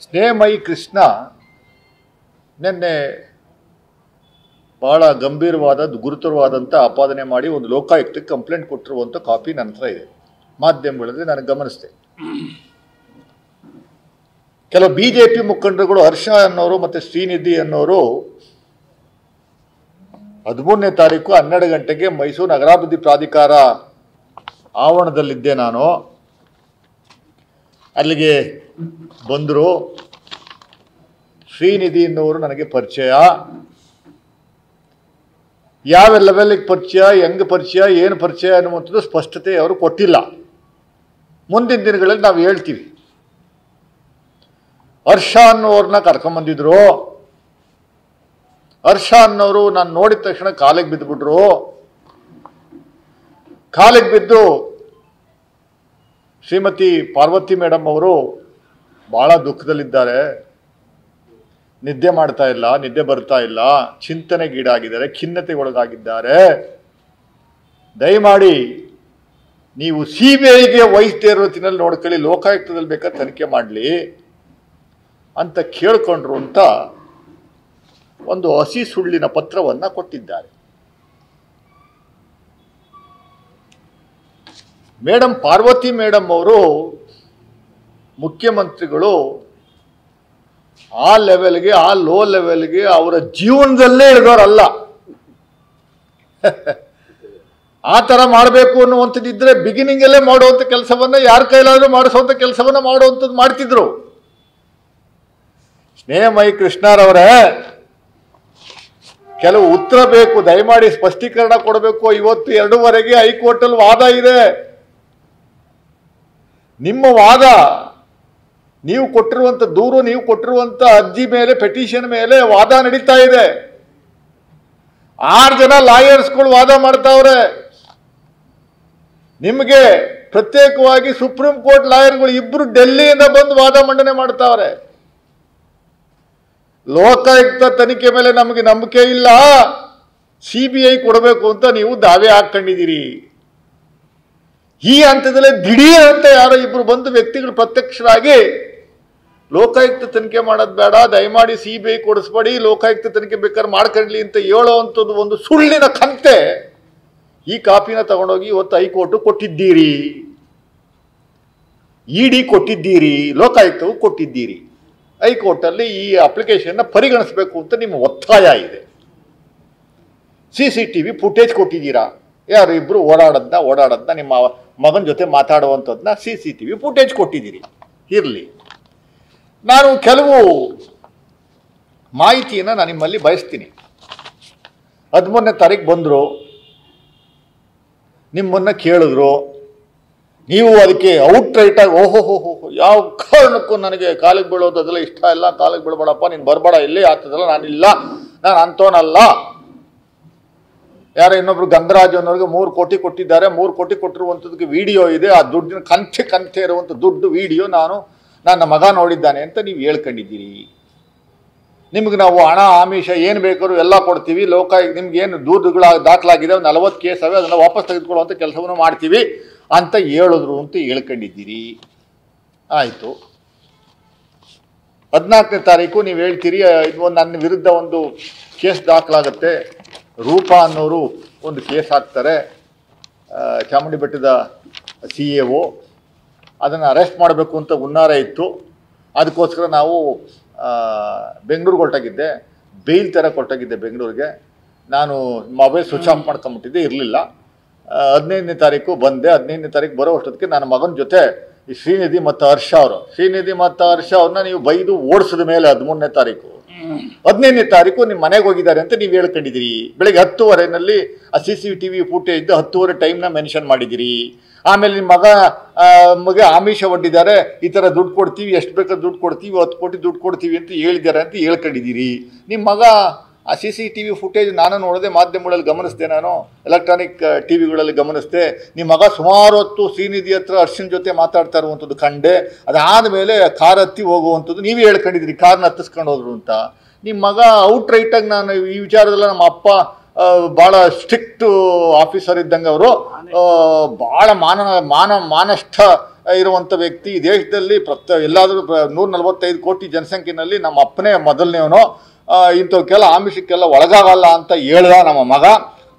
ಸ್ನೇಹಮಯಿ ಕೃಷ್ಣ ನಿನ್ನೆ ಬಹಳ ಗಂಭೀರವಾದ ಗುರುತರವಾದಂಥ ಆಪಾದನೆ ಮಾಡಿ ಒಂದು ಲೋಕಾಯುಕ್ತಕ್ಕೆ ಕಂಪ್ಲೇಂಟ್ ಕೊಟ್ಟಿರುವಂಥ ಕಾಪಿ ನನ್ನ ಹತ್ರ ಇದೆ. ಮಾಧ್ಯಮಗಳಲ್ಲಿ ನಾನು ಗಮನಿಸಿದೆ. ಕೆಲವು BJP ಮುಖಂಡರುಗಳು ಹರ್ಷ ಅನ್ನೋರು ಮತ್ತು ಶ್ರೀನಿಧಿ ಅನ್ನೋರು 13ನೇ ತಾರೀಕು 12 ಗಂಟೆಗೆ ಮೈಸೂರು ನಗರಾಭಿವೃದ್ಧಿ ಪ್ರಾಧಿಕಾರ ಆವರಣದಲ್ಲಿದ್ದೆ. ನಾನು ಅಲ್ಲಿಗೆ ಬಂದರು. ಶ್ರೀನಿಧಿ ಅನ್ನೋರು ನನಗೆ ಪರಿಚಯ. ಯಾವ ಲೆವೆಲ್ಗೆ ಪರಿಚಯ, ಹೆಂಗೆ ಪರಿಚಯ, ಏನು ಪರಿಚಯ ಅನ್ನುವಂಥದ್ದು ಸ್ಪಷ್ಟತೆ ಅವರು ಕೊಟ್ಟಿಲ್ಲ. ಮುಂದಿನ ದಿನಗಳಲ್ಲಿ ನಾವು ಹೇಳ್ತೀವಿ. ಹರ್ಷ ಅನ್ನೋರನ್ನ ಕರ್ಕೊಂಬಂದಿದ್ರು. ಹರ್ಷ ಅನ್ನೋರು ನಾನು ನೋಡಿದ ತಕ್ಷಣ ಕಾಲಿಗೆ ಬಿದ್ದುಬಿಟ್ರು. ಕಾಲಿಗೆ ಬಿದ್ದು ಶ್ರೀಮತಿ ಪಾರ್ವತಿ ಮೇಡಮ್ ಅವರು ಬಹಳ ದುಃಖದಲ್ಲಿದ್ದಾರೆ. ನಿದ್ದೆ ಮಾಡ್ತಾ ಇಲ್ಲ, ನಿದ್ದೆ ಬರ್ತಾ ಇಲ್ಲ, ಚಿಂತನೆಗೀಡಾಗಿದ್ದಾರೆ, ಖಿನ್ನತೆಗೊಳಗಾಗಿದ್ದಾರೆ. ದಯಮಾಡಿ ನೀವು CBIಗೆ ವಹಿಸದೇ ಇರೋ ರೀತಿಯಲ್ಲಿ ನೋಡ್ಕೊಳ್ಳಿ, ಲೋಕಾಯುಕ್ತದಲ್ಲಿ ಬೇಕಾದ್ರೆ ತನಿಖೆ ಮಾಡಲಿ ಅಂತ ಕೇಳ್ಕೊಂಡ್ರು ಅಂತ ಒಂದು ಹಸಿ ಸುಳ್ಳಿನ ಪತ್ರವನ್ನು ಕೊಟ್ಟಿದ್ದಾರೆ. ಮೇಡಮ್ ಪಾರ್ವತಿ ಮೇಡಮ್ ಅವರು ಮುಖ್ಯಮಂತ್ರಿಗಳು ಆ ಲೆವೆಲ್ಗೆ, ಆ ಲೋ ಲೆವೆಲ್ಗೆ ಅವರ ಜೀವನದಲ್ಲೇ ಇಳಿದವರಲ್ಲ. ಆ ಥರ ಮಾಡಬೇಕು ಅನ್ನುವಂಥದ್ದಿದ್ರೆ ಬಿಗಿನಿಂಗಲ್ಲೇ ಮಾಡುವಂಥ ಕೆಲಸವನ್ನು ಯಾರ ಕೈಲಾದರೂ ಮಾಡಿಸುವಂಥ ಕೆಲಸವನ್ನು ಮಾಡುವಂಥದ್ದು ಮಾಡ್ತಿದ್ರು. ಸ್ನೇಹಮಯಿ ಕೃಷ್ಣರವರೇ, ಕೆಲವು ಉತ್ತರ ಬೇಕು, ದಯಮಾಡಿ ಸ್ಪಷ್ಟೀಕರಣ ಕೊಡಬೇಕು. ಇವತ್ತು 2:30ಗೆ ಹೈಕೋರ್ಟಲ್ಲಿ ವಾದ ಇದೆ. ನಿಮ್ಮ ವಾದ, ನೀವು ಕೊಟ್ಟಿರುವಂಥ ದೂರು, ನೀವು ಕೊಟ್ಟಿರುವಂಥ ಅರ್ಜಿ ಮೇಲೆ, ಪೆಟಿಷನ್ ಮೇಲೆ ವಾದ ನಡೀತಾ ಇದೆ. 6 ಜನ ಲಾಯರ್ಸ್ಗಳು ವಾದ ಮಾಡ್ತಾವ್ರೆ. ನಿಮಗೆ ಪ್ರತ್ಯೇಕವಾಗಿ ಸುಪ್ರೀಂ ಕೋರ್ಟ್ ಲಾಯರ್ಗಳು 2 ಡೆಲ್ಲಿಯಿಂದ ಬಂದು ವಾದ ಮಂಡನೆ ಮಾಡ್ತಾವ್ರೆ. ಲೋಕಾಯುಕ್ತ ತನಿಖೆ ಮೇಲೆ ನಮಗೆ ನಂಬಿಕೆ ಇಲ್ಲ, CBI ಕೊಡಬೇಕು ಅಂತ ನೀವು ದಾವೆ ಹಾಕೊಂಡಿದ್ದೀರಿ. ಈ ಹಂತದಲ್ಲೇ ದಿಢೀರ್ ಅಂತ ಯಾರೋ 2 ಬಂದು ವ್ಯಕ್ತಿಗಳು ಪ್ರತ್ಯಕ್ಷರಾಗಿ ಲೋಕಾಯುಕ್ತ ತನಿಖೆ ಮಾಡೋದು ಬೇಡ, ದಯಮಾಡಿ CBI ಕೊಡಿಸ್ಬೇಡಿ, ಲೋಕಾಯುಕ್ತ ತನಿಖೆ ಬೇಕಾದ್ರೆ ಮಾಡ್ಕೊಳ್ಳಿ ಅಂತ ಹೇಳೋವಂಥದ್ದು ಒಂದು ಸುಳ್ಳಿನ ಕಂತೆ. ಈ ಕಾಪಿನ ತಗೊಂಡೋಗಿ ಇವತ್ತು ಹೈಕೋರ್ಟು ಕೊಟ್ಟಿದ್ದೀರಿ, ED ಕೊಟ್ಟಿದ್ದೀರಿ, ಲೋಕಾಯುಕ್ತವು ಕೊಟ್ಟಿದ್ದೀರಿ. ಹೈಕೋರ್ಟಲ್ಲಿ ಈ ಅಪ್ಲಿಕೇಶನ್ನ ಪರಿಗಣಿಸಬೇಕು ಅಂತ ನಿಮ್ಮ ಒತ್ತಾಯ ಇದೆ. CCTV ಫುಟೇಜ್ ಕೊಟ್ಟಿದ್ದೀರಾ, ಯಾರು ಇಬ್ಬರು ಓಡಾಡೋದನ್ನ ನಿಮ್ಮ ಮಗನ ಜೊತೆ ಮಾತಾಡುವಂಥದ್ದನ್ನ CCTV ಫುಟೇಜ್ ಕೊಟ್ಟಿದ್ದೀರಿ. ಇರಲಿ, ನಾನು ಕೆಲವು ಮಾಹಿತಿಯನ್ನು ನಾನು ನಿಮ್ಮಲ್ಲಿ ಬಯಸ್ತೀನಿ. 13ನೇ ತಾರೀಕು ಬಂದರು, ನಿಮ್ಮನ್ನು ಕೇಳಿದ್ರು. ನೀವು ಅದಕ್ಕೆ ಔಟ್ರೈಟಾಗಿ ಓಹೋ ಯಾವ ಕಾರಣಕ್ಕೂ ನನಗೆ ಕಾಲಿಗೆ ಬೀಳೋದು ಅದೆಲ್ಲ ಇಷ್ಟ ಇಲ್ಲ, ಕಾಲಿಗೆ ಬೀಳ್ಬೇಡಪ್ಪ, ನೀನು ಬರಬೇಡ, ಇಲ್ಲೇ ಆಗ್ತದಲ್ಲ, ನಾನಿಲ್ಲ, ನಾನು ಅಂಥವನಲ್ಲ. ಯಾರೋ ಇನ್ನೊಬ್ರು ಗಂಗರಾಜ್ ಅನ್ನೋರಿಗೆ 3 ಕೋಟಿ ಕೊಟ್ಟಿದ್ದಾರೆ. 3 ಕೋಟಿ ಕೊಟ್ಟಿರುವಂಥದ್ದಕ್ಕೆ ವಿಡಿಯೋ ಇದೆ. ಆ ದುಡ್ಡಿನ ಕಂತೆ ಇರುವಂಥ ದುಡ್ಡು ವಿಡಿಯೋ ನನ್ನ ಮಗ ನೋಡಿದ್ದಾನೆ ಅಂತ ನೀವು ಹೇಳ್ಕೊಂಡಿದ್ದೀರಿ. ನಿಮ್ಗೆ ನಾವು ಹಣ ಆಮಿಷ ಏನು ಬೇಕಾದ್ರೂ ಎಲ್ಲ ಕೊಡ್ತೀವಿ, ನಿಮ್ಗೆ ಏನು ದೂರುಗಳ ದಾಖಲಾಗಿದೆ, 40 ಕೇಸ್ ಅವೆ, ಅದನ್ನು ವಾಪಸ್ ತೆಗೆದುಕೊಳ್ಳುವಂಥ ಕೆಲಸವನ್ನು ಮಾಡ್ತೀವಿ ಅಂತ ಹೇಳಿದ್ರು ಅಂತ ಹೇಳ್ಕೊಂಡಿದ್ದೀರಿ. ಆಯಿತು. 14ನೇ ತಾರೀಕು ನೀವು ಹೇಳ್ತೀರಿ ನನ್ನ ವಿರುದ್ಧ ಒಂದು ಕೇಸ್ ದಾಖಲಾಗುತ್ತೆ. ರೂಪಾ ಅನ್ನೋರು ಒಂದು ಕೇಸ್ ಹಾಕ್ತಾರೆ, ಚಾಮುಂಡಿ ಬೆಟ್ಟದ CAO. ಅದನ್ನು ಅರೆಸ್ಟ್ ಮಾಡಬೇಕು ಅಂತ ಹುನ್ನಾರ ಇತ್ತು. ಅದಕ್ಕೋಸ್ಕರ ನಾವು ಬೆಂಗಳೂರಿಗೆ ಹೊರಟಾಗಿದ್ದೆ, ಬೇಲ್ ಥರ ಕೊಟ್ಟಾಗಿದ್ದೆ ಬೆಂಗಳೂರಿಗೆ. ನಾನು ಮೊಬೈಲ್ ಸ್ವಿಚ್ ಆಫ್ ಮಾಡ್ಕೊಂಬಿಟ್ಟಿದ್ದೆ, ಇರಲಿಲ್ಲ. 15ನೇ ತಾರೀಕು ಬಂದೆ. 15ನೇ ತಾರೀಕು ಬರೋ ಅಷ್ಟೊತ್ತಿಗೆ ನನ್ನ ಮಗನ ಜೊತೆ ಈ ಶ್ರೀನಿಧಿ ಮತ್ತು ಹರ್ಷ ಅವ್ರನ್ನ ನೀವು ಬೈದು ಓಡಿಸಿದ ಮೇಲೆ 13ನೇ ತಾರೀಕು 15ನೇ ತಾರೀಕು ನಿಮ್ಮ ಮನೆಗೆ ಹೋಗಿದ್ದಾರೆ ಅಂತ ನೀವು ಹೇಳ್ಕೊಂಡಿದ್ದೀರಿ. ಬೆಳಗ್ಗೆ 10:15ನಲ್ಲಿ ಆ CCTV ಫುಟೇಜ್ 10:30 ಟೈಮ್ನ ಮೆನ್ಷನ್ ಮಾಡಿದ್ದೀರಿ. ಆಮೇಲೆ ನಿಮ್ಮ ಮಗ ಆಮಿಷ ಒಡ್ಡಿದ್ದಾರೆ, ಈ ಥರ ದುಡ್ಡು ಕೊಡ್ತೀವಿ, ಎಷ್ಟು ಬೇಕಾದ್ರೆ ದುಡ್ಡು ಕೊಡ್ತೀವಿ, 10 ಕೋಟಿ ದುಡ್ಡು ಕೊಡ್ತೀವಿ ಅಂತ ಹೇಳಿದ್ದಾರೆ ಅಂತ ಹೇಳ್ಕೊಂಡಿದ್ದೀರಿ. ನಿಮ್ಮ ಮಗ ಆ CCTV ಫುಟೇಜ್ ನಾನು ನೋಡಿದೆ, ಮಾಧ್ಯಮಗಳಲ್ಲಿ ಗಮನಿಸಿದೆ, ನಾನು ಎಲೆಕ್ಟ್ರಾನಿಕ್ ಟಿವಿಗಳಲ್ಲಿ ಗಮನಿಸಿದೆ. ನಿಮ್ಮ ಮಗ ಸುಮಾರು ಹೊತ್ತು ಶ್ರೀನಿಧಿ ಹತ್ರ ಹರ್ಷನ್ ಜೊತೆ ಮಾತಾಡ್ತಾ ಇರುವಂಥದ್ದು ಕಂಡೆ. ಅದಾದ ಮೇಲೆ ಕಾರ್ ಹತ್ತಿ ಹೋಗುವಂಥದ್ದು ನೀವೇ ಹೇಳ್ಕೊಂಡಿದ್ದೀರಿ, ಕಾರ್ನ ಹತ್ತಿಸ್ಕೊಂಡು ಹೋದ್ರು ಅಂತ. ನಿಮ್ಮ ಮಗ ಔಟ್ರೈಟಾಗಿ, ನಾನು ಈ ವಿಚಾರದಲ್ಲ, ನಮ್ಮ ಅಪ್ಪ ಭಾಳ ಸ್ಟ್ರಿಕ್ಟ್ ಆಫೀಸರ್ ಇದ್ದಂಗೆ, ಅವರು ಭಾಳ ಮಾನಸ್ಥ ಇರುವಂಥ ವ್ಯಕ್ತಿ. ಈ ದೇಶದಲ್ಲಿ ಎಲ್ಲಾದರೂ 145 ಕೋಟಿ ಜನಸಂಖ್ಯೆಯಲ್ಲಿ ನಮ್ಮ ಅಪ್ಪನೇ ಮೊದಲನೇವನು. ಇಂಥವಕ್ಕೆಲ್ಲ ಆಮಿಷಕ್ಕೆಲ್ಲ ಒಳಗಾಗಲ್ಲ ಅಂತ ಹೇಳ್ದ ನಮ್ಮ ಮಗ.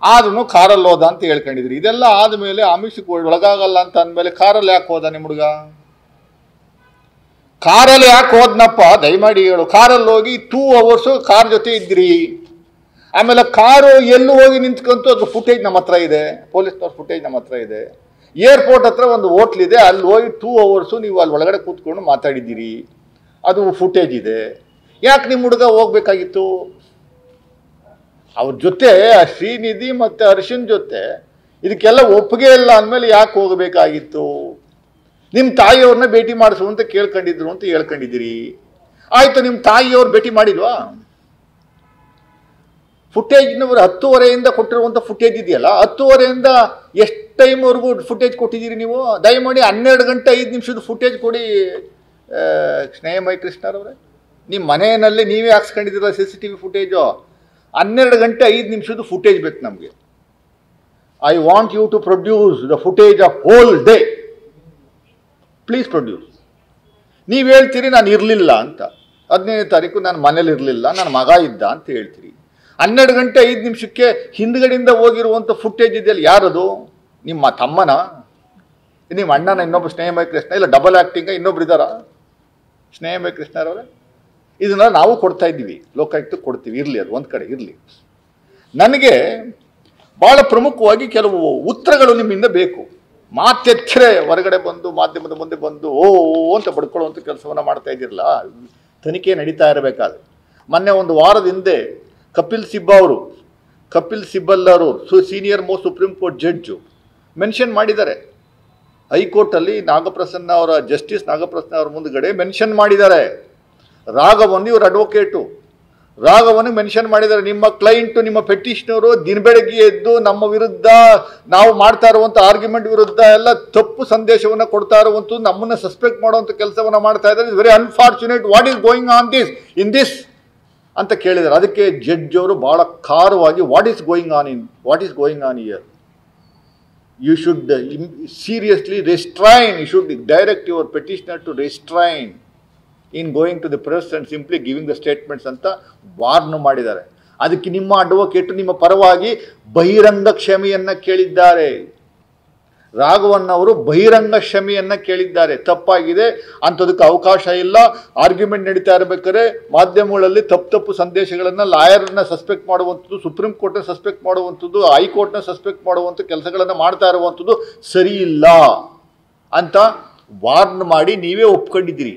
ಆದ್ರೂ ಕಾರಲ್ಲಿ ಹೋದ ಅಂತ ಹೇಳ್ಕೊಂಡಿದ್ರಿ. ಇದೆಲ್ಲ ಆದಮೇಲೆ ಆಮಿಷಕ್ಕೆ ಒಳಗಾಗಲ್ಲ ಅಂತ ಅಂದಮೇಲೆ ಕಾರಲ್ಲಿ ಯಾಕೆ ಹೋದ ನಿಮ್ಮ ಹುಡುಗ? ಕಾರಲ್ಲಿ ಯಾಕೆ ಹೋದ್ನಪ್ಪ ದಯಮಾಡಿ ಹೇಳು. ಕಾರಲ್ಲಿ ಹೋಗಿ 2 hours ಕಾರ್ ಜೊತೆ ಇದ್ರಿ. ಆಮೇಲೆ ಕಾರು ಎಲ್ಲೂ ಹೋಗಿ ನಿಂತ್ಕೊಂತು, ಅದು ಫುಟೇಜ್ ನಮ್ಮ ಹತ್ರ ಇದೆ, ಪೊಲೀಸ್ನವ್ರ ಫುಟೇಜ್ ನಮ್ಮ ಹತ್ರ ಇದೆ. ಏರ್ಪೋರ್ಟ್ ಹತ್ರ ಒಂದು ಹೋಟ್ಲಿದೆ, ಅಲ್ಲಿ ಹೋಗಿ 2 hours ನೀವು ಅಲ್ಲಿ ಒಳಗಡೆ ಕೂತ್ಕೊಂಡು ಮಾತಾಡಿದ್ದೀರಿ, ಅದು ಫುಟೇಜ್ ಇದೆ. ಯಾಕೆ ನಿಮ್ಮ ಹುಡುಗ ಹೋಗ್ಬೇಕಾಗಿತ್ತು? ಅವ್ರ ಜೊತೆ ಶ್ರೀನಿಧಿ ಮತ್ತು ಹರ್ಷನ್ ಜೊತೆ ಇದಕ್ಕೆಲ್ಲ ಒಪ್ಪಿಗೆ ಇಲ್ಲ ಅಂದಮೇಲೆ ಯಾಕೆ ಹೋಗಬೇಕಾಗಿತ್ತು? ನಿಮ್ಮ ತಾಯಿಯವ್ರನ್ನ ಭೇಟಿ ಮಾಡಿಸು ಅಂತ ಕೇಳ್ಕೊಂಡಿದ್ರು ಅಂತ ಹೇಳ್ಕೊಂಡಿದ್ದೀರಿ. ಆಯಿತು, ನಿಮ್ಮ ತಾಯಿಯವ್ರು ಭೇಟಿ ಮಾಡಿಲ್ವಾ? ಫುಟೇಜ್ನವರು 10:30 ಕೊಟ್ಟಿರುವಂಥ ಫುಟೇಜ್ ಇದೆಯಲ್ಲ, 10:30 ಎಷ್ಟು ಟೈಮ್ವರೆಗೂ ಫುಟೇಜ್ ಕೊಟ್ಟಿದ್ದೀರಿ ನೀವು? ದಯಮಾಡಿ 12 ಗಂಟೆ 5 ನಿಮಿಷದ ಫುಟೇಜ್ ಕೊಡಿ ಸ್ನೇಹಮಯ ಕೃಷ್ಣರವರೇ. ನಿಮ್ಮ ಮನೆಯಲ್ಲಿ ನೀವೇ ಹಾಕ್ಸ್ಕೊಂಡಿದ್ದೀರ CCTV ಫುಟೇಜು. 12 ಗಂಟೆ 5 ನಿಮಿಷದ ಫುಟೇಜ್ ಬೇಕು ನಮಗೆ. I want you to produce the footage of whole day. Please produce. ನೀವು ಹೇಳ್ತೀರಿ ನಾನು ಇರಲಿಲ್ಲ ಅಂತ. 15ನೇ ತಾರೀಕು ನಾನು ಮನೇಲಿ ಇರಲಿಲ್ಲ, ನನ್ನ ಮಗ ಇದ್ದ ಅಂತ ಹೇಳ್ತೀರಿ. 12 ಗಂಟೆ 5 ನಿಮಿಷಕ್ಕೆ ಹಿಂದ್ಗಡೆಯಿಂದ ಹೋಗಿರುವಂಥ ಫುಟೇಜ್ ಇದೆಯಲ್ಲ, ಯಾರದು? ನಿಮ್ಮ ತಮ್ಮನ, ನಿಮ್ಮ ಅಣ್ಣನ, ಇನ್ನೊಬ್ಬ ಸ್ನೇಹಮಯ ಕೃಷ್ಣ, ಇಲ್ಲ ಡಬಲ್ ಆ್ಯಕ್ಟಿಂಗ ಇನ್ನೊಬ್ರು ಇದ್ದಾರ ಸ್ನೇಹಮಯ ಕೃಷ್ಣರವರೇ? ಇದನ್ನ ನಾವು ಕೊಡ್ತಾ ಇದ್ದೀವಿ, ಲೋಕಾಯುಕ್ತಕ್ಕೆ ಕೊಡ್ತೀವಿ. ಇರಲಿ, ಅದು ಒಂದು ಕಡೆ ಇರಲಿ. ನನಗೆ ಭಾಳ ಪ್ರಮುಖವಾಗಿ ಕೆಲವು ಉತ್ತರಗಳು ನಿಮ್ಮಿಂದ ಬೇಕು. ಮಾತೆಚ್ಚರೆ ಹೊರಗಡೆ ಬಂದು ಮಾಧ್ಯಮದ ಮುಂದೆ ಬಂದು ಓ ಅಂತ ಬಡ್ಕೊಳ್ಳುವಂಥ ಕೆಲಸವನ್ನು ಮಾಡ್ತಾ ಇದ್ದಿರಲ್ಲ. ತನಿಖೆ ನಡೀತಾ ಇರಬೇಕಾದ್ರೆ ಮೊನ್ನೆ ಒಂದು ವಾರದ ಹಿಂದೆ ಕಪಿಲ್ ಸಿಬ್ಬಲ್ ಅವರು senior most supreme court judge mention ಮಾಡಿದ್ದಾರೆ. ಹೈಕೋರ್ಟಲ್ಲಿ ನಾಗಪ್ರಸನ್ನ ಅವರ ಜಸ್ಟಿಸ್ ನಾಗಪ್ರಸನ್ನ ಅವರ ಮುಂದುಗಡೆ ಮೆನ್ಷನ್ ಮಾಡಿದ್ದಾರೆ. ರಾಘವನ್ ಇವ್ರ ಅಡ್ವೊಕೇಟು, ರಾಘವನಿಗೆ ಮೆನ್ಷನ್ ಮಾಡಿದ್ದಾರೆ, ನಿಮ್ಮ ಕ್ಲೈಂಟು, ನಿಮ್ಮ ಪೆಟಿಷನರು ದಿನ ಬೆಳಗ್ಗೆ ಎದ್ದು ನಮ್ಮ ವಿರುದ್ಧ ನಾವು ಮಾಡ್ತಾ ಇರುವಂಥ ಆರ್ಗ್ಯುಮೆಂಟ್ ವಿರುದ್ಧ ಎಲ್ಲ ತಪ್ಪು ಸಂದೇಶವನ್ನು ಕೊಡ್ತಾ ಇರುವಂಥದ್ದು, ನಮ್ಮನ್ನು ಸಸ್ಪೆಕ್ಟ್ ಮಾಡುವಂಥ ಕೆಲಸವನ್ನು ಮಾಡ್ತಾ ಇದ್ದಾರೆ. It's very unfortunate. What is going on this ಅಂತ ಕೇಳಿದ್ದಾರೆ. ಅದಕ್ಕೆ ಜಡ್ಜ್ ಅವರು ಬಹಳ ಖಾರವಾಗಿ what is going on here, you should seriously restrain, you should direct your petitioner to restrain in going to the press and simply giving the statements ಅಂತ warn ಮಾಡಿದ್ದಾರೆ. ಅದಕ್ಕೆ ನಿಮ್ಮ ಅಡ್ವೊಕೇಟ್ ನಿಮ್ಮ ಪರವಾಗಿ ಬಹಿರಂಗ ಕ್ಷಮೆಯನ್ನು ಕೇಳಿದ್ದಾರೆ. ರಾಘವನ್ ಅವರು ಬಹಿರಂಗ ಕ್ಷಮೆಯನ್ನು ಕೇಳಿದ್ದಾರೆ. ತಪ್ಪಾಗಿದೆ, ಅಂಥದಕ್ಕೆ ಅವಕಾಶ ಇಲ್ಲ. ಆರ್ಗ್ಯುಮೆಂಟ್ ನಡೀತಾ ಇರಬೇಕಾದ್ರೆ ಮಾಧ್ಯಮಗಳಲ್ಲಿ ತಪ್ಪು ಸಂದೇಶಗಳನ್ನು, ಲಾಯರ್ನ ಸಸ್ಪೆಕ್ಟ್ ಮಾಡುವಂಥದ್ದು, ಸುಪ್ರೀಂ ಕೋರ್ಟ್ನ ಸಸ್ಪೆಕ್ಟ್ ಮಾಡುವಂಥದ್ದು, ಹೈಕೋರ್ಟ್ನ ಸಸ್ಪೆಕ್ಟ್ ಮಾಡುವಂಥ ಕೆಲಸಗಳನ್ನು ಮಾಡ್ತಾ ಇರುವಂಥದ್ದು ಸರಿ ಇಲ್ಲ ಅಂತ ವಾರ್ನ್ ಮಾಡಿ ನೀವೇ ಒಪ್ಕೊಂಡಿದ್ದೀರಿ.